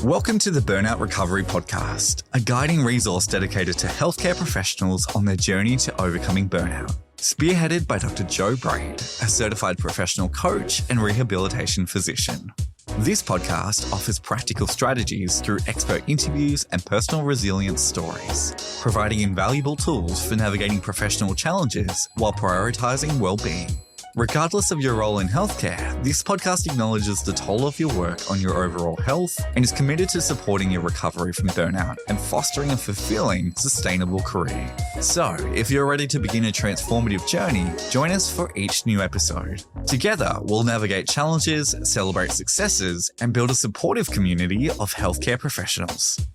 Welcome to the Burnout Recovery Podcast, a guiding resource dedicated to healthcare professionals on their journey to overcoming burnout. Spearheaded by Dr. Joe Braid, a certified professional coach and rehabilitation physician. This podcast offers practical strategies through expert interviews and personal resilience stories, providing invaluable tools for navigating professional challenges while prioritizing well-being. Regardless of your role in healthcare, this podcast acknowledges the toll of your work on your overall health and is committed to supporting your recovery from burnout and fostering a fulfilling, sustainable career. So, if you're ready to begin a transformative journey, join us for each new episode. Together, we'll navigate challenges, celebrate successes, and build a supportive community of healthcare professionals.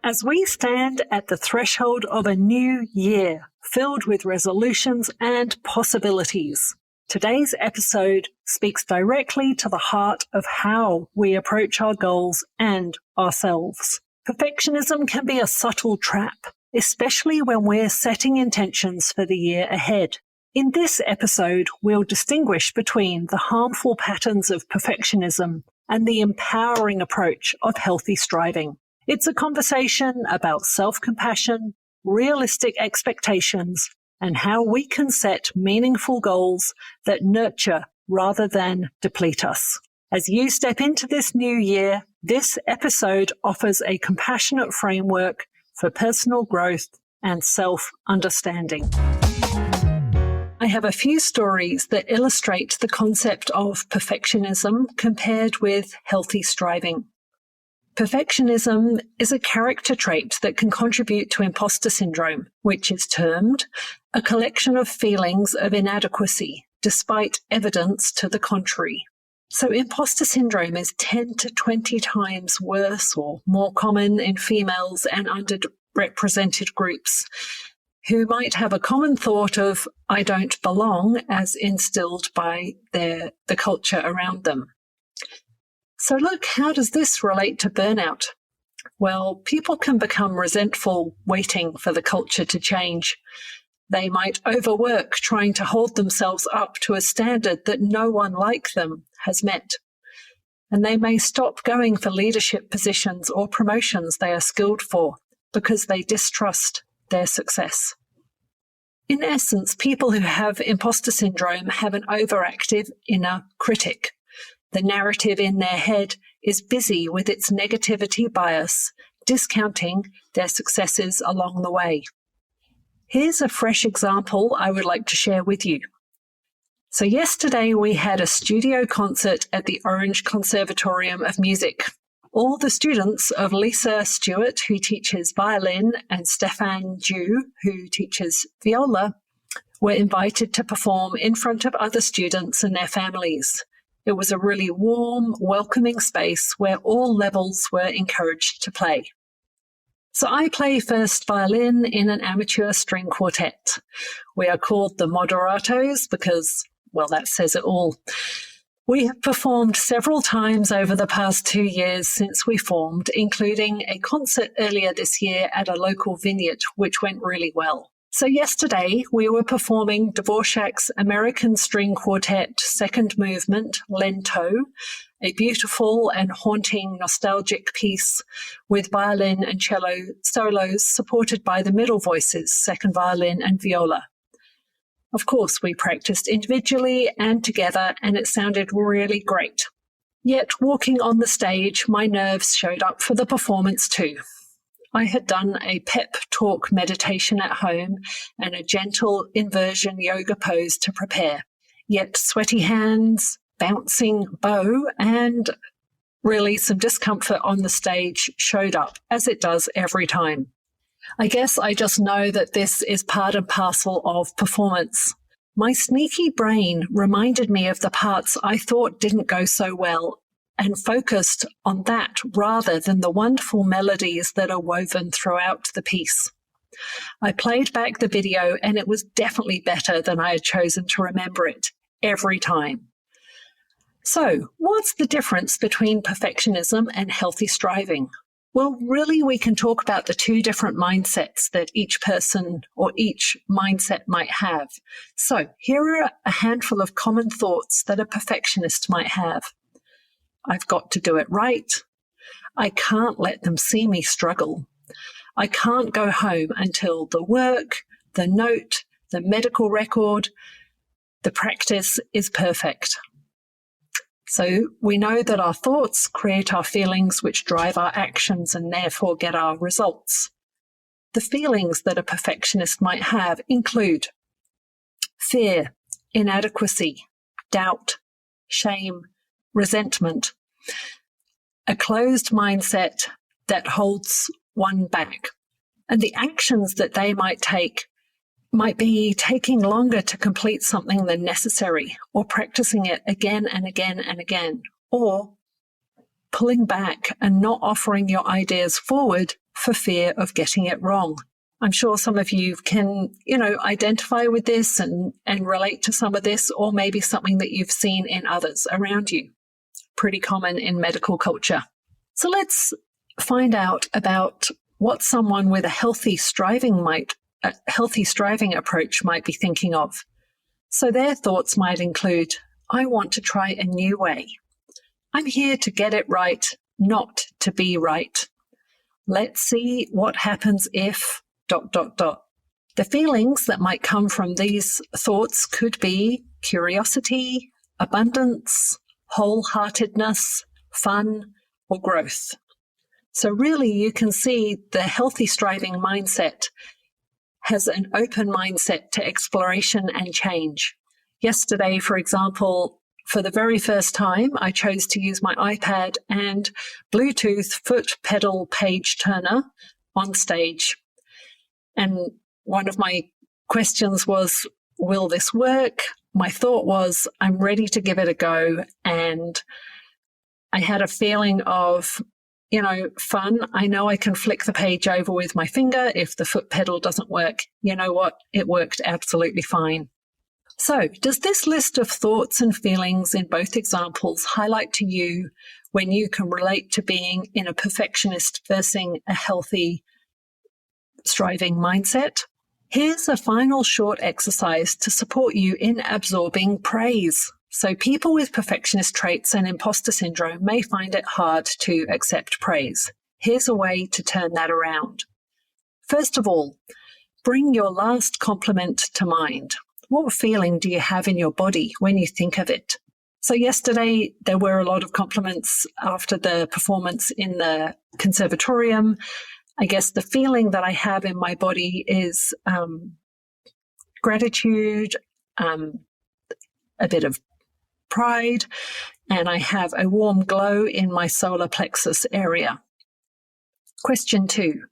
As we stand at the threshold of a new year, filled with resolutions and possibilities, today's episode speaks directly to the heart of how we approach our goals and ourselves. Perfectionism can be a subtle trap, especially when we're setting intentions for the year ahead. In this episode, we'll distinguish between the harmful patterns of perfectionism and the empowering approach of healthy striving. It's a conversation about self-compassion, realistic expectations, and how we can set meaningful goals that nurture rather than deplete us. As you step into this new year, this episode offers a compassionate framework for personal growth and self-understanding. I have a few stories that illustrate the concept of perfectionism compared with healthy striving. Perfectionism is a character trait that can contribute to imposter syndrome, which is termed a collection of feelings of inadequacy, despite evidence to the contrary. So imposter syndrome is 10 to 20 times worse or more common in females and underrepresented groups who might have a common thought of, I don't belong, as instilled by the culture around them. So look, how does this relate to burnout? Well, people can become resentful waiting for the culture to change. They might overwork trying to hold themselves up to a standard that no one like them has met. And they may stop going for leadership positions or promotions they are skilled for because they distrust their success. In essence, people who have imposter syndrome have an overactive inner critic. The narrative in their head is busy with its negativity bias, discounting their successes along the way. Here's a fresh example I would like to share with you. So yesterday we had a studio concert at the Orange Conservatorium of Music. All the students of Lisa Stewart, who teaches violin, and Stefan Jew, who teaches viola, were invited to perform in front of other students and their families. It was a really warm, welcoming space where all levels were encouraged to play. So I play first violin in an amateur string quartet. We are called the Moderatos because, well, that says it all. We have performed several times over the past 2 years since we formed, including a concert earlier this year at a local vineyard, which went really well. So yesterday, we were performing Dvorak's American String Quartet second movement, Lento, a beautiful and haunting nostalgic piece with violin and cello solos supported by the middle voices, second violin and viola. Of course, we practiced individually and together, and it sounded really great. Yet, walking on the stage, my nerves showed up for the performance too. I had done a pep talk meditation at home and a gentle inversion yoga pose to prepare. Yet sweaty hands, bouncing bow, and really some discomfort on the stage showed up, as it does every time. I guess I just know that this is part and parcel of performance. My sneaky brain reminded me of the parts I thought didn't go so well and focused on that rather than the wonderful melodies that are woven throughout the piece. I played back the video and it was definitely better than I had chosen to remember it every time. So, what's the difference between perfectionism and healthy striving? Well, really, we can talk about the two different mindsets that each person or each mindset might have. So, here are a handful of common thoughts that a perfectionist might have. I've got to do it right. I can't let them see me struggle. I can't go home until the work, the note, the medical record, the practice is perfect. So we know that our thoughts create our feelings, which drive our actions and therefore get our results. The feelings that a perfectionist might have include fear, inadequacy, doubt, shame, resentment, a closed mindset that holds one back. And the actions that they might take might be taking longer to complete something than necessary, or practicing it again and again and again, or pulling back and not offering your ideas forward for fear of getting it wrong. I'm sure some of you can, identify with this and relate to some of this, or maybe something that you've seen in others around you. Pretty common in medical culture. So let's find out about what someone with a healthy striving approach might be thinking of. So their thoughts might include, I want to try a new way. I'm here to get it right, not to be right. Let's see what happens if ... The feelings that might come from these thoughts could be curiosity, abundance, wholeheartedness, fun, or growth. So really you can see the healthy striving mindset has an open mindset to exploration and change. Yesterday, for example, for the very first time, I chose to use my iPad and Bluetooth foot pedal page turner on stage. And one of my questions was, will this work? My thought was, I'm ready to give it a go. And I had a feeling of, fun. I know I can flick the page over with my finger if the foot pedal doesn't work. You know what? It worked absolutely fine. So, does this list of thoughts and feelings in both examples highlight to you when you can relate to being in a perfectionist versus a healthy striving mindset? Here's a final short exercise to support you in absorbing praise. So people with perfectionist traits and imposter syndrome may find it hard to accept praise. Here's a way to turn that around. First of all, bring your last compliment to mind. What feeling do you have in your body when you think of it? So yesterday, there were a lot of compliments after the performance in the conservatorium. I guess the feeling that I have in my body is gratitude, a bit of pride, and I have a warm glow in my solar plexus area. Question 2.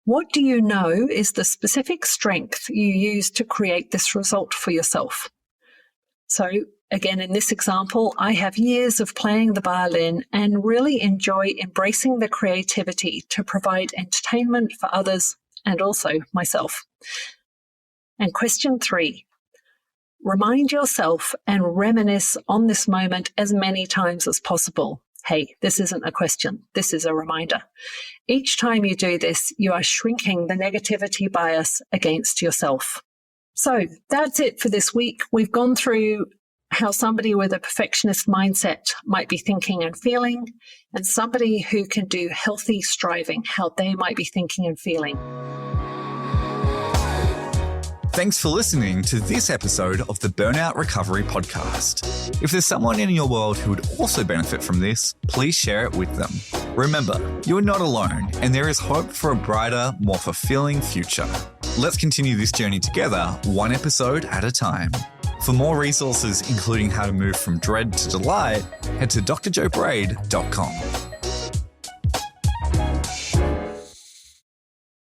What do you know is the specific strength you use to create this result for yourself? So again, in this example, I have years of playing the violin and really enjoy embracing the creativity to provide entertainment for others and also myself. And question 3. Remind yourself and reminisce on this moment as many times as possible. Hey, this isn't a question. This is a reminder. Each time you do this, you are shrinking the negativity bias against yourself. So that's it for this week. We've gone through how somebody with a perfectionist mindset might be thinking and feeling, and somebody who can do healthy striving, how they might be thinking and feeling. Thanks for listening to this episode of the Burnout Recovery Podcast. If there's someone in your world who would also benefit from this, please share it with them. Remember, you're not alone, and there is hope for a brighter, more fulfilling future. Let's continue this journey together, one episode at a time. For more resources, including how to move from dread to delight, head to drjoebraid.com.